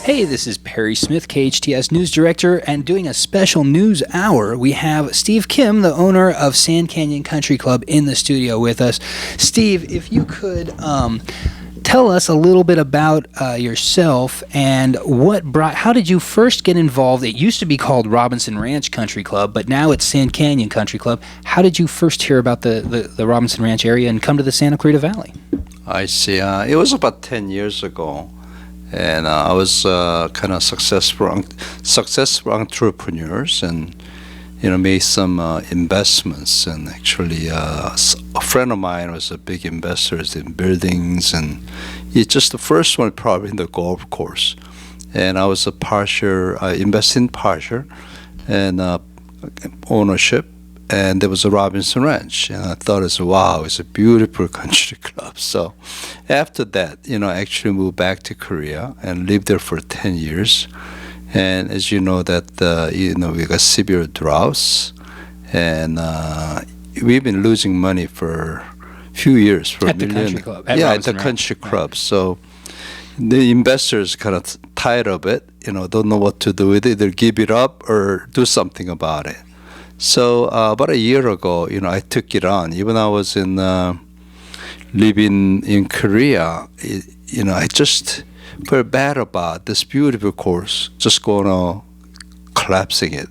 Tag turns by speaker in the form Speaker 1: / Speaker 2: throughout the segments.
Speaker 1: Hey, this is Perry Smith, KHTS News Director, and doing a special news hour, we have Steve Kim, the owner of Sand Canyon Country Club, in the studio with us. Steve, if you could tell us a little bit about yourself and how did you first get involved? It used to be called Robinson Ranch Country Club, but now it's Sand Canyon Country Club. How did you first hear about the Robinson Ranch area and come to the Santa Clarita Valley?
Speaker 2: I see. It was about 10 years ago. And I was kind of successful entrepreneurs, and made some investments. And actually, a friend of mine was a big investor in buildings, and he's just the first one probably in the golf course. And I was I invested in partial and ownership. And there was a Robinson Ranch, and I thought, wow, it's a beautiful country club. So after that, I actually moved back to Korea and lived there for 10 years. And as you know, that we got severe droughts, and we've been losing money for a few years. For
Speaker 1: at the country club.
Speaker 2: At the country club. Right. So the investors kind of tired of it, don't know what to do with it, either give it up or do something about it. So about a year ago, I took it on. Even I was living in Korea, I just felt bad about this beautiful course, just collapsing it.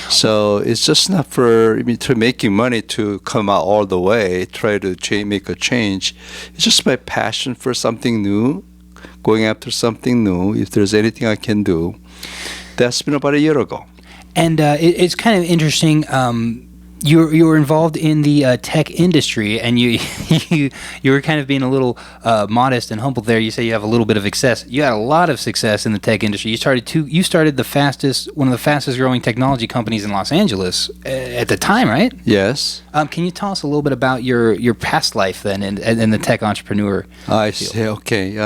Speaker 2: So it's just not for me to making money to come out all the way, try to make a change. It's just my passion for something new, going after something new. If there's anything I can do, that's been about a year ago.
Speaker 1: And it's kind of interesting. You were involved in the tech industry, and you were kind of being a little modest and humble there. You say you have a little bit of success. You had a lot of success in the tech industry. You started one of the fastest growing technology companies in Los Angeles at the time, right?
Speaker 2: Yes.
Speaker 1: Can you tell us a little bit about your past life then in the tech entrepreneur
Speaker 2: I
Speaker 1: field?
Speaker 2: see. Okay.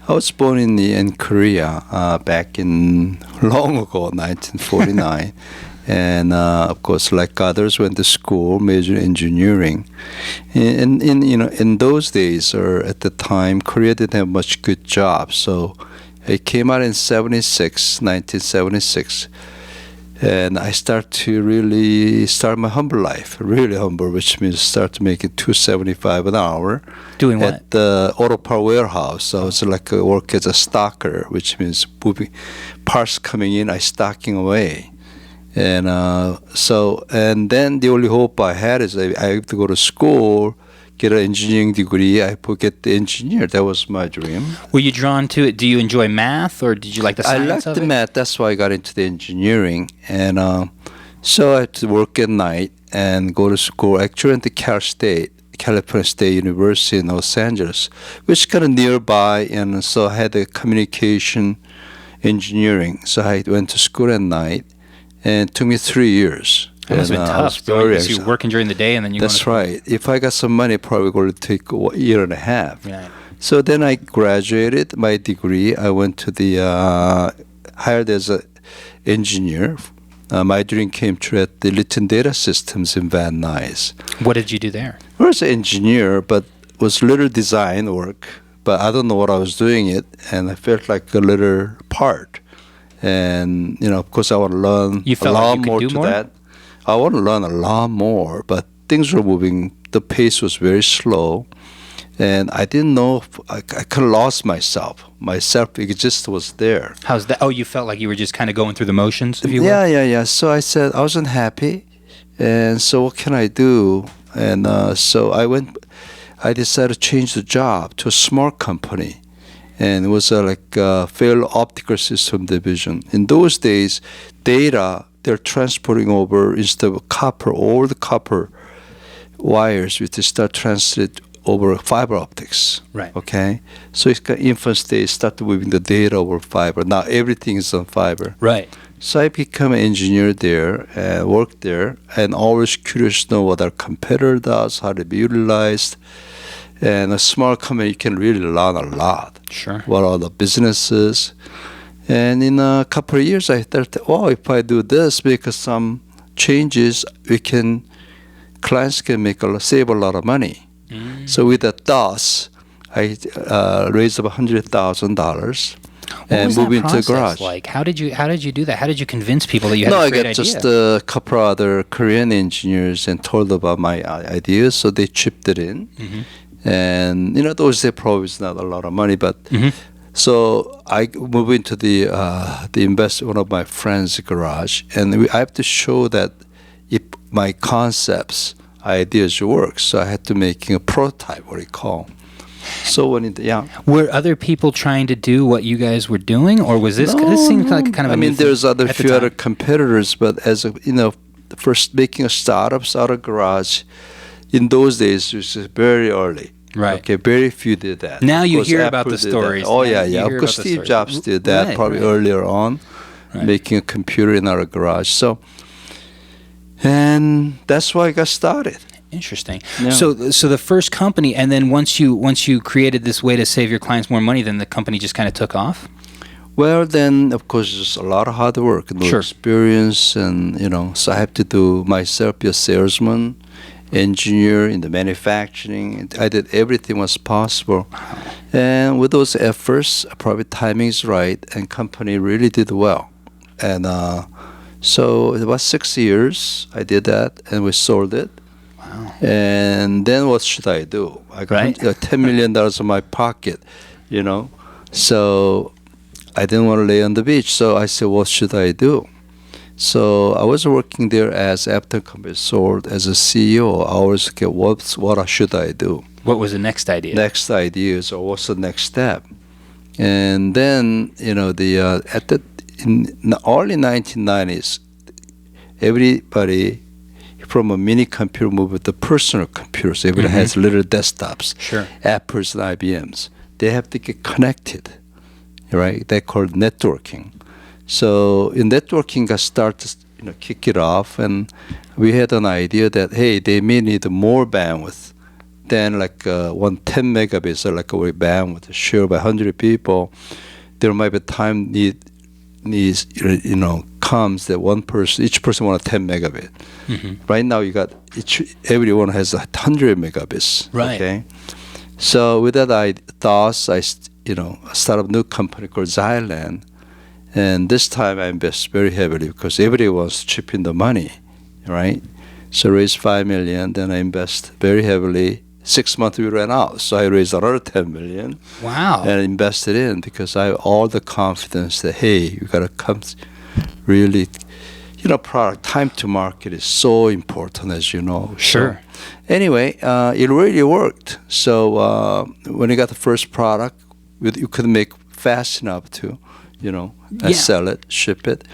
Speaker 2: I was born in Korea back in long ago, 1949. And of course, like others, went to school, majored in engineering. And in those days, or at the time, Korea didn't have much good jobs. So I came out in 1976. And I start my humble life, really humble, which means start making $2.75 an hour.
Speaker 1: Doing what?
Speaker 2: At the auto part warehouse. So it's like work as a stocker, which means moving parts coming in, I stocking away. And and then the only hope I had is I have to go to school, get an engineering degree. I get the engineer. That was my dream.
Speaker 1: Were you drawn to it? Do you enjoy math, or did you like the science of it?
Speaker 2: I liked the math. That's why I got into the engineering. And so I had to work at night and go to school. Actually, went to California State University in Los Angeles, which is kind of nearby. And so I had a communication engineering. So I went to school at night, and it took me 3 years.
Speaker 1: That must have been tough. So you're working during the day, and then you.
Speaker 2: That's right. If I got some money, probably going to take a year and a half.
Speaker 1: Right.
Speaker 2: So then I graduated my degree. I went to hired as an engineer. My dream came true at the Litton Data Systems in Van Nuys.
Speaker 1: What did you do there?
Speaker 2: I was an engineer, but was little design work. But I don't know what I was doing it, and I felt like a little part. And of course, I want to learn a lot more to that. I want to learn a lot more, but things were moving. The pace was very slow, and I didn't know if I kind of lost myself. My self-exist was there.
Speaker 1: How's that? Oh, you felt like you were just kind of going through the motions, if you will?
Speaker 2: Yeah. So I said I wasn't happy, and so what can I do? And so I decided to change the job to a smart company. And it was like a failed optical system division. In those days, data, they're transporting over, instead of copper, all the copper wires, which start translate over fiber optics.
Speaker 1: Right.
Speaker 2: Okay? So it's got infant stage, start moving the data over fiber. Now everything is on fiber.
Speaker 1: Right.
Speaker 2: So I became an engineer there, worked there, and always curious to know what our competitor does, how to be utilized. And a small company, you can really learn a lot.
Speaker 1: Sure.
Speaker 2: What are the businesses? And in a couple of years, I thought, if I do this, make some changes, clients can save a lot of money. So with that thoughts, I raised about $100,000
Speaker 1: What was
Speaker 2: move
Speaker 1: that
Speaker 2: into the
Speaker 1: process
Speaker 2: garage.
Speaker 1: like? How did you do that? How did you convince people that you had
Speaker 2: No,
Speaker 1: a
Speaker 2: I
Speaker 1: great
Speaker 2: got
Speaker 1: idea?
Speaker 2: just a couple other Korean engineers and told about my ideas, so they chipped it in. And those days probably is not a lot of money, but so I moved into the one of my friends' garage, and I have to show that if my concepts, ideas work. So I had to make a prototype, what you call. So
Speaker 1: Were other people trying to do what you guys were doing, or was this?
Speaker 2: No,
Speaker 1: This seemed like kind of.
Speaker 2: I mean, there's
Speaker 1: at the
Speaker 2: few other
Speaker 1: time.
Speaker 2: competitors, but as first making a startups out of garage, in those days it was very early.
Speaker 1: Right.
Speaker 2: Okay, very few did that.
Speaker 1: Now
Speaker 2: Of
Speaker 1: you
Speaker 2: course,
Speaker 1: hear about
Speaker 2: Apple
Speaker 1: the
Speaker 2: did that.
Speaker 1: stories.
Speaker 2: Oh
Speaker 1: Now
Speaker 2: yeah,
Speaker 1: you
Speaker 2: yeah. Of
Speaker 1: hear
Speaker 2: course,
Speaker 1: about the
Speaker 2: Steve
Speaker 1: stories.
Speaker 2: Jobs did that
Speaker 1: Right,
Speaker 2: probably
Speaker 1: right.
Speaker 2: earlier on,
Speaker 1: Right.
Speaker 2: making a computer in our garage. So, and that's why I got started.
Speaker 1: Interesting.
Speaker 2: Yeah.
Speaker 1: So the first company, and then once you created this way to save your clients more money, then the company just kind of took off.
Speaker 2: Well, then of course it's a lot of hard work, no
Speaker 1: Sure.
Speaker 2: experience, and so I have to do myself be a salesman, engineer in the manufacturing. I did everything was possible, and with those efforts, probably timing is right, and company really did well, and so it was 6 years I did that, and we sold it.
Speaker 1: Wow.
Speaker 2: And then what should I do? I got
Speaker 1: Right.
Speaker 2: $10 million in my pocket, so I didn't want to lay on the beach. So I said, what should I do? So I was working there after company sold as a CEO. I always get what should I do?
Speaker 1: What was the next idea?
Speaker 2: Next ideas, or what's the next step? And then in the early 1990s, everybody from a mini computer moved to personal computers. Everybody has little desktops.
Speaker 1: Sure.
Speaker 2: Apples and IBMs. They have to get connected, right? They called networking. So in networking got started, kick it off, and we had an idea that hey, they may need more bandwidth than like 10 megabits or like a bandwidth shared by 100 people. There might be time needs comes that each person wants 10 megabit. Right now you got everyone has 100 megabits.
Speaker 1: Right.
Speaker 2: Okay. So with that I started a new company called Xylan, and this time I invest very heavily because everybody wants to chip in the money, right? So raised $5 million, then I invest very heavily. 6 months we ran out, so I raised another $10 million.
Speaker 1: Wow.
Speaker 2: And invested in because I have all the confidence that hey, you gotta come, really, product time to market is so important, as you know.
Speaker 1: Sure.
Speaker 2: So, anyway, it really worked. So when you got the first product, you could make fast enough to, sell it, ship it.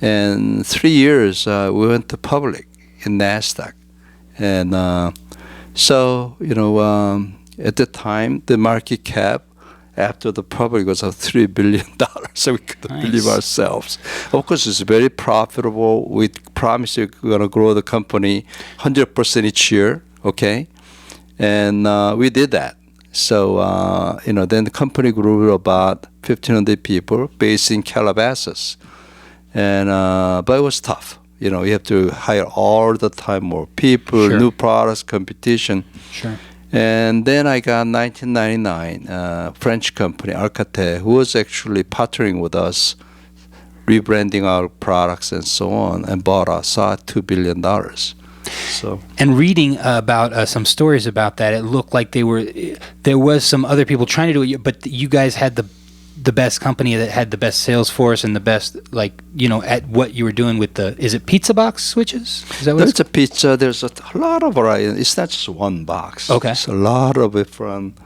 Speaker 2: And 3 years we went to public in NASDAQ, and so at the time the market cap after the public was $3 billion, so we couldn't believe ourselves. Of course, it's very profitable. We promise we're going to grow the company 100% each year, okay? And we did that. So, then the company grew to about 1,500 people based in Calabasas. And, but it was tough. You have to hire all the time more people,
Speaker 1: Sure.
Speaker 2: new products, competition.
Speaker 1: Sure.
Speaker 2: And then I got 1999 French company Alcatel, who was actually partnering with us, rebranding our products and so on, and bought us at $2 billion. So
Speaker 1: And reading about some stories about that, it looked like there was some other people trying to do it, but you guys had the best company that had the best sales force and the best, at what you were doing with is it pizza box switches? Is that what
Speaker 2: there's a pizza. There's a lot of variety. It's not just one box.
Speaker 1: Okay.
Speaker 2: It's a lot of different,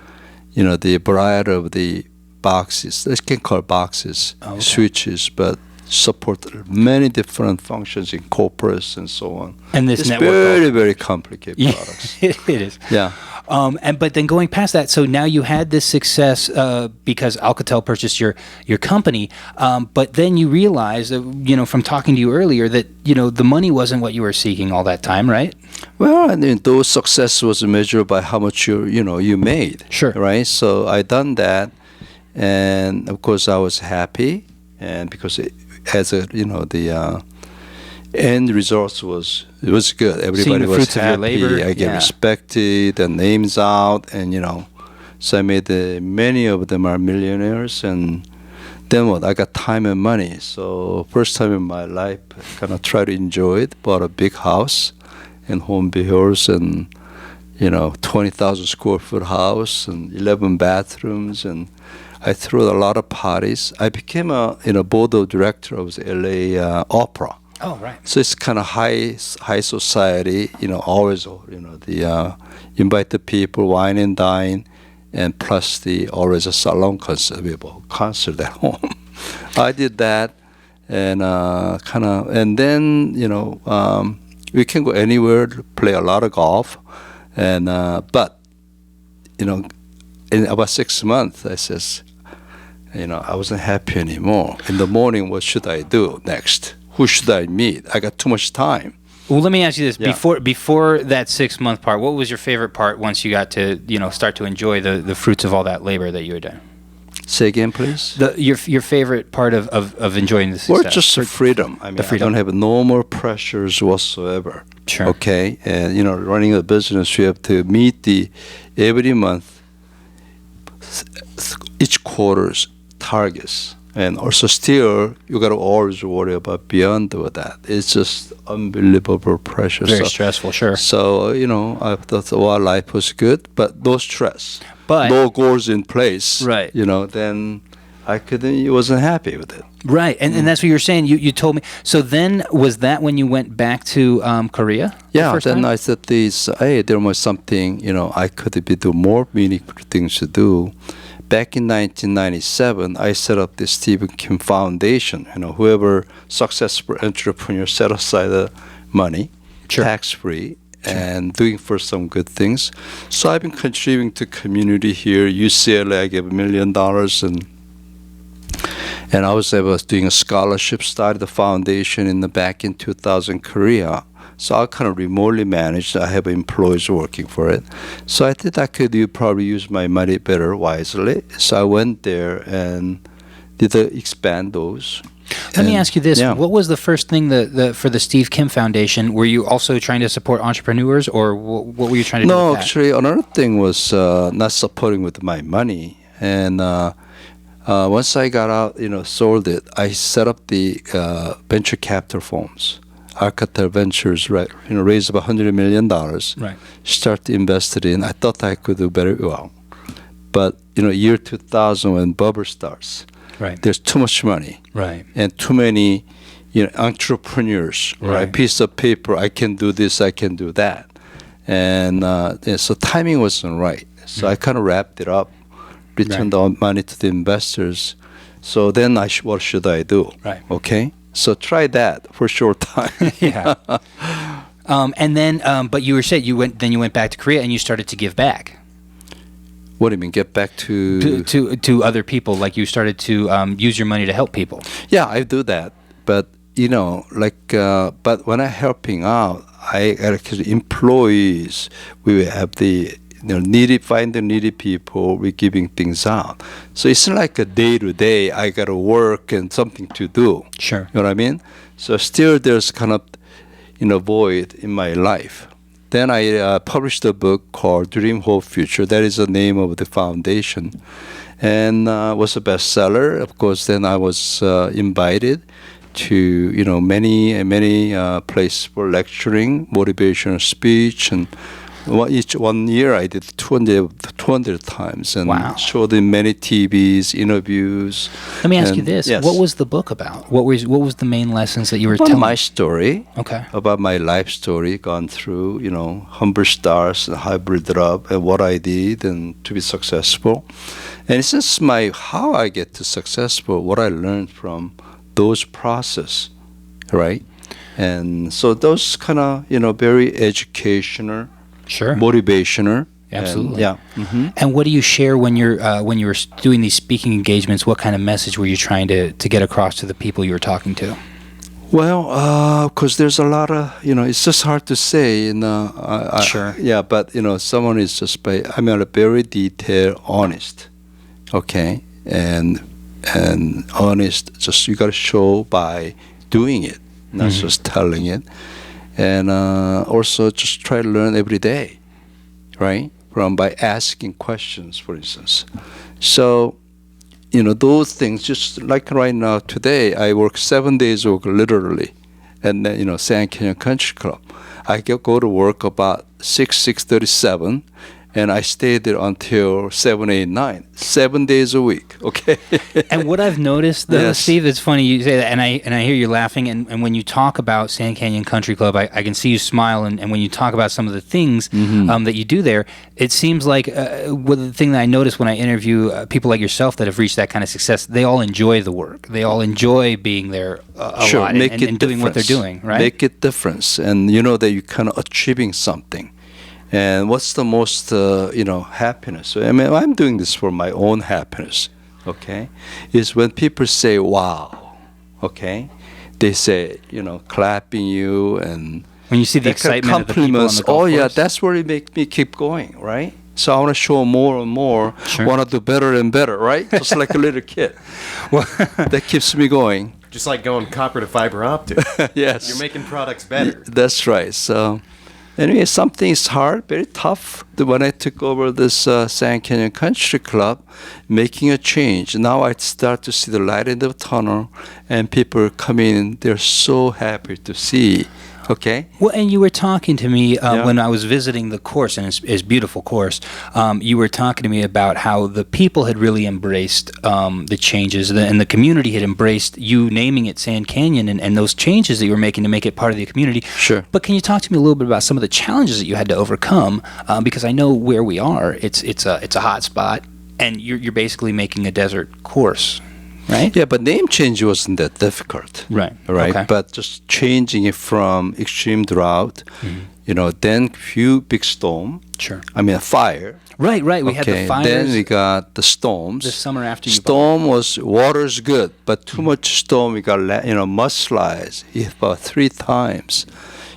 Speaker 2: the variety of the boxes. They can call boxes,
Speaker 1: okay.
Speaker 2: switches, but support many different functions in corporates and so on.
Speaker 1: And this
Speaker 2: it's
Speaker 1: network
Speaker 2: very, very complicated products.
Speaker 1: it is.
Speaker 2: Yeah.
Speaker 1: But then going past that, so now you had this success because Alcatel purchased your company. But then you realized, from talking to you earlier, that the money wasn't what you were seeking all that time, right?
Speaker 2: Well, those success was measured by how much you made.
Speaker 1: Sure.
Speaker 2: Right. So I done that, and of course I was happy, and because the end results was good. Everybody
Speaker 1: the
Speaker 2: was
Speaker 1: fruits of your
Speaker 2: happy.
Speaker 1: labor,
Speaker 2: I get
Speaker 1: yeah.
Speaker 2: respected, the names out, and so I made many of them are millionaires, and Then what? I got time and money. So first time in my life, kind of try to enjoy it. Bought a big house in Home Hills and 20,000 square foot house and 11 bathrooms, and I threw a lot of parties. I became a board of director of the LA Opera.
Speaker 1: Oh, right.
Speaker 2: So it's kind of high society. Always invite the people, wine and dine, and plus always a salon concert at home. I did that, and and then we can go anywhere, play a lot of golf. And but in about 6 months, I says, I wasn't happy anymore. In the morning, what should I do next? Who should I meet? I got too much time.
Speaker 1: Well, let me ask you this:
Speaker 2: Yeah.
Speaker 1: before that 6 month part, what was your favorite part once you got to start to enjoy the fruits of all that labor that you had done?
Speaker 2: Say again, please.
Speaker 1: Your favorite part of enjoying the success?
Speaker 2: Well, just the freedom. I mean, I don't have no more pressures whatsoever.
Speaker 1: Sure.
Speaker 2: Okay, and running a business, you have to meet every month, each quarter's targets, and also still you got to always worry about beyond that. It's just unbelievable pressure.
Speaker 1: Very stressful, sure.
Speaker 2: So I thought, life was good, but no stress,
Speaker 1: But
Speaker 2: no goals in place.
Speaker 1: Right.
Speaker 2: Then I wasn't happy with it.
Speaker 1: Right, and that's what you were saying. You told me. So then, was that when you went back to Korea?
Speaker 2: Yeah.
Speaker 1: The first
Speaker 2: Then
Speaker 1: time?
Speaker 2: I said, hey, there was something I could do more meaningful things to do. Back in 1997, I set up the Stephen Kim Foundation. Whoever successful entrepreneur set aside the money,
Speaker 1: Sure.
Speaker 2: tax-free, and doing for some good things. So I've been contributing to community here. UCLA, I gave $1 million, and I was doing a scholarship, started the foundation back in 2000 Korea. So I kind of remotely managed. I have employees working for it. So I think I could probably use my money better, wisely. So I went there and did expand those.
Speaker 1: Let me ask you this:
Speaker 2: yeah.
Speaker 1: What was the first thing for the Steve Kim Foundation? Were you also trying to support entrepreneurs, or what were you trying to do?
Speaker 2: No,
Speaker 1: with that?
Speaker 2: actually, another thing was not supporting with my money. And once I got out, sold it, I set up the venture capital firms. Alcatel Ventures, right? Raised about $100 million.
Speaker 1: Right.
Speaker 2: Start invested in. I thought I could do very well, but year 2000 when bubble starts,
Speaker 1: Right.
Speaker 2: there's too much money,
Speaker 1: Right.
Speaker 2: and too many, entrepreneurs. Right. Piece of paper. I can do this. I can do that, and so timing wasn't right. So I kind of wrapped it up, returned the money to the investors. So then what should I do?
Speaker 1: Right.
Speaker 2: Okay. So try that for a short time.
Speaker 1: Yeah. And then, but you were saying you went back to Korea and you started to give back.
Speaker 2: What do you mean? Get back to
Speaker 1: to other people, like you started to use your money to help people.
Speaker 2: Yeah, I do that. But but when I'm helping out, I actually employees. We have find the needy people. We're giving things out. So it's not like a day to day. I gotta work and something to do.
Speaker 1: Sure.
Speaker 2: You know what I mean? So still there's kind of void in my life. Then I published a book called Dream, Hope, Future. That is the name of the foundation, and was a bestseller. Of course, then I was invited to many places for lecturing, motivational speech, and each 1 year I did 200 times and
Speaker 1: Wow.
Speaker 2: showed in many TVs, interviews.
Speaker 1: Let me ask you
Speaker 2: And-
Speaker 1: this:
Speaker 2: yes.
Speaker 1: What was the book about? What was the main lessons that you were
Speaker 2: About
Speaker 1: telling?
Speaker 2: my story?
Speaker 1: Okay.
Speaker 2: About my life story, gone through, humble stars and hybrid up, and what I did, and to be successful. And it's just how I get to successful, what I learned from those process, right? And so those kind of, very educational,
Speaker 1: Sure.
Speaker 2: motivational.
Speaker 1: Absolutely.
Speaker 2: And, yeah. Mm-hmm.
Speaker 1: And what do you share when you were doing these speaking engagements? What kind of message were you trying to get across to the people you were talking to?
Speaker 2: Well, because there's a lot of, it's just hard to say.
Speaker 1: Sure.
Speaker 2: Yeah, but, someone is just very detailed, honest, okay? And honest, just you got to show by doing it, not just telling it. And also just try to learn every day, right? By asking questions, for instance. So, those things, just like right now today, I work 7 days a week literally. And then, Sand Canyon Country Club. I go to work about 6:37, and I stay there until 7, 8, 9, 7 days a week. Okay.
Speaker 1: And what I've noticed, though,
Speaker 2: Yes.
Speaker 1: Steve, it's funny you say that, and I hear you laughing. And when you talk about Sand Canyon Country Club, I can see you smile. And when you talk about some of the things that you do there, it seems like the thing that I notice when I interview people like yourself that have reached that kind of success, they all enjoy the work. They all enjoy being there a
Speaker 2: Sure,
Speaker 1: lot and doing what they're doing, right?
Speaker 2: Make it difference, and you know that you're kind of achieving something. And what's the most, happiness? I mean, I'm doing this for my own happiness, okay? Is when people say, wow, okay? They say, clapping you and
Speaker 1: When you see the
Speaker 2: that kind of
Speaker 1: excitement of the people on the golf
Speaker 2: oh, yeah,
Speaker 1: course.
Speaker 2: that's where it makes me keep going, right? So I want to show more and more,
Speaker 1: Sure.
Speaker 2: want to do better and better, right? Just like a little kid.
Speaker 1: Well,
Speaker 2: That keeps me going.
Speaker 3: Just like going copper to fiber optic.
Speaker 2: Yes.
Speaker 3: You're making products better.
Speaker 2: That's right. So, anyway, something is hard, very tough. When I took over this Sand Canyon Country Club, making a change. Now I start to see the light in the tunnel, and people come in. They're so happy to see. Okay.
Speaker 1: Well, and you were talking to me
Speaker 2: Yeah.
Speaker 1: when I was visiting the course, and it's a beautiful course. You were talking to me about how the people had really embraced the changes, and the community had embraced you naming it Sand Canyon, and those changes that you were making to make it part of the community.
Speaker 2: Sure.
Speaker 1: But can you talk to me a little bit about some of the challenges that you had to overcome? Because I know where we are, it's a hot spot, and you're basically making a desert course, right?
Speaker 2: Yeah, but name change wasn't that difficult.
Speaker 1: Right.
Speaker 2: Right.
Speaker 1: Okay.
Speaker 2: But just changing it from extreme drought, then few big storm.
Speaker 1: Sure.
Speaker 2: I mean, fire.
Speaker 1: Right. We had the fires
Speaker 2: Then we got the storms.
Speaker 1: this summer after you.
Speaker 2: Storm was water's good, but too much storm. We got mudslides. It about 3 times.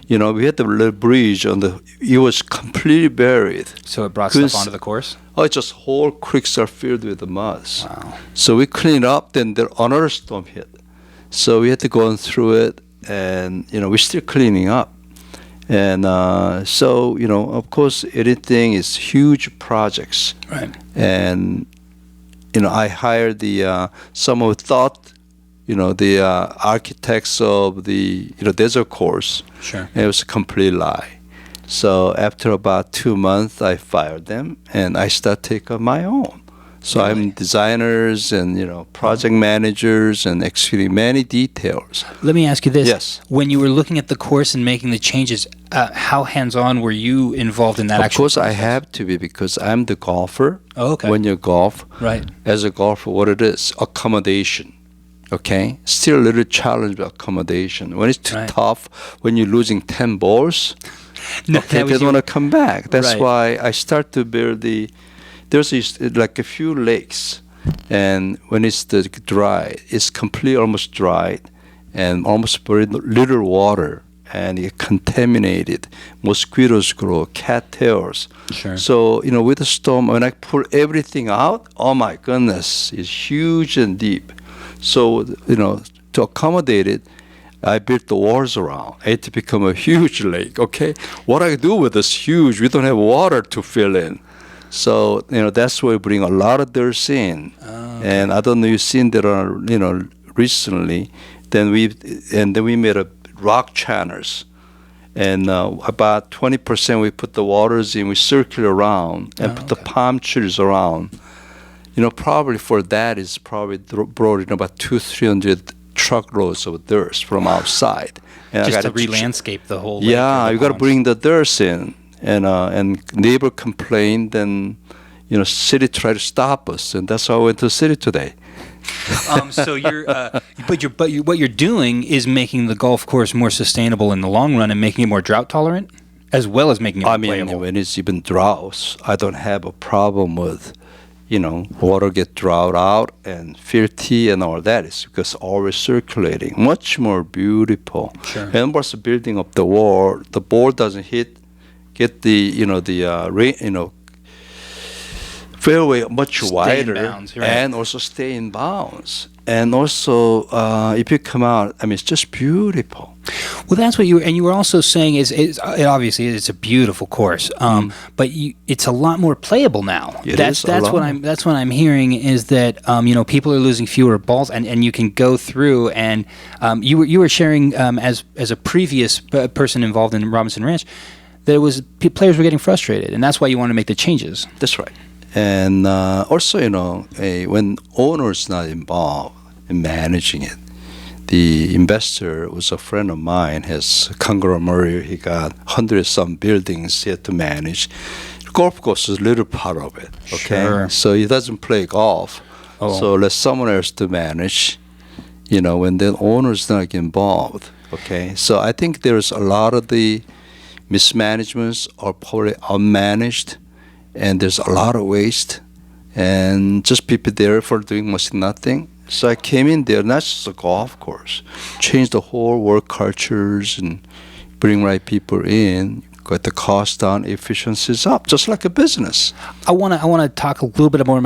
Speaker 2: We had the little bridge it was completely buried.
Speaker 1: So it brought
Speaker 2: Good
Speaker 1: stuff onto the course.
Speaker 2: Oh, it's just whole creeks are filled with the mud.
Speaker 1: Wow.
Speaker 2: So we cleaned up. Then another storm hit. So we had to go through it, and we're still cleaning up. And of course, anything is huge projects.
Speaker 1: Right.
Speaker 2: And I hired someone who thought, the architects of the desert course.
Speaker 1: Sure.
Speaker 2: And it was a complete lie. So after about 2 months, I fired them, and I started taking my own. So
Speaker 1: Really?
Speaker 2: I'm designers and project managers and executing many details.
Speaker 1: Let me ask you this.
Speaker 2: Yes.
Speaker 1: When you were looking at the course and making the changes, how hands-on were you involved in that
Speaker 2: Of
Speaker 1: actual
Speaker 2: course, I
Speaker 1: process?
Speaker 2: have to be because I'm the golfer.
Speaker 1: Oh, okay.
Speaker 2: When you golf,
Speaker 1: Right.
Speaker 2: as a golfer, what it is, accommodation. Okay, still a little challenge with accommodation. When it's too
Speaker 1: Right.
Speaker 2: tough, when you're losing 10 balls,
Speaker 1: No,
Speaker 2: okay,
Speaker 1: that
Speaker 2: they
Speaker 1: was
Speaker 2: don't
Speaker 1: your-
Speaker 2: want to come back. That's
Speaker 1: Right.
Speaker 2: why I start to build there's like a few lakes, and when it's dry, it's completely almost dried, and almost very little water, and it contaminated. Mosquitoes grow, cattails.
Speaker 1: Sure.
Speaker 2: So with the storm, when I pull everything out, oh my goodness, it's huge and deep. So to accommodate it, I built the walls around. It to become a huge lake. Okay, what I do with this huge? We don't have water to fill in. So that's why we bring a lot of dirt in. And I don't know you've seen that recently. Then we made a rock channels, and about 20% we put the waters in. We circle around and put the palm trees around. Probably for that is probably brought in about 200-300 truckloads of dirt from outside. And I
Speaker 1: Just to
Speaker 2: gotta
Speaker 1: re-landscape the whole lake.
Speaker 2: yeah,
Speaker 1: or the
Speaker 2: you got to
Speaker 1: ponds.
Speaker 2: bring the dirt in, and neighbor complained, and city tried to stop us, and that's why I went to the city today.
Speaker 1: So what you're doing is making the golf course more sustainable in the long run and making it more drought tolerant, as well as making it more
Speaker 2: I mean,
Speaker 1: playable.
Speaker 2: when it's even droughts, I don't have a problem with, water get drought out and filthy and all that. It's because always circulating, much more beautiful.
Speaker 1: Sure.
Speaker 2: And what's the building up the wall? The ball doesn't get the fairway much
Speaker 1: Stay in
Speaker 2: wider
Speaker 1: bounds, right.
Speaker 2: and also stay in bounds. And also, if you come out, I mean, it's just beautiful.
Speaker 1: Well, that's what you were also saying is obviously it's a beautiful course, but it's a lot more playable now. That's what I'm hearing is that people are losing fewer balls, and you can go through and you were sharing as a previous person involved in Robinson Ranch that it was players were getting frustrated, and that's why you want to make the changes.
Speaker 2: That's right. And also, when owners not involved in managing it, the investor was a friend of mine, his conglomerate, he got 100-some buildings he had to manage. Golf course is a little part of it, okay?
Speaker 1: Sure.
Speaker 2: So he doesn't play golf, so let someone else to manage, when the owner's not involved, okay? So I think there's a lot of the mismanagements are probably unmanaged, and there's a lot of waste, and just people there for doing much nothing. So I came in there, not just a golf course, change the whole work cultures and bring right people in, got the cost down, efficiencies up, just like a business.
Speaker 1: I want to talk a little bit more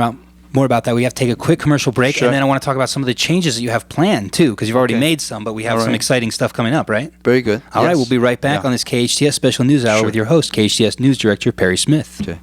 Speaker 1: about that. We have to take a quick commercial break,
Speaker 2: Sure.
Speaker 1: and then I want to talk about some of the changes that you have planned too, because you've already made some, but we have some exciting stuff coming up, right?
Speaker 2: Very good.
Speaker 1: All right, we'll be right back on this KHTS Special News Hour with your host, KHTS News Director Perry Smith.
Speaker 2: Okay.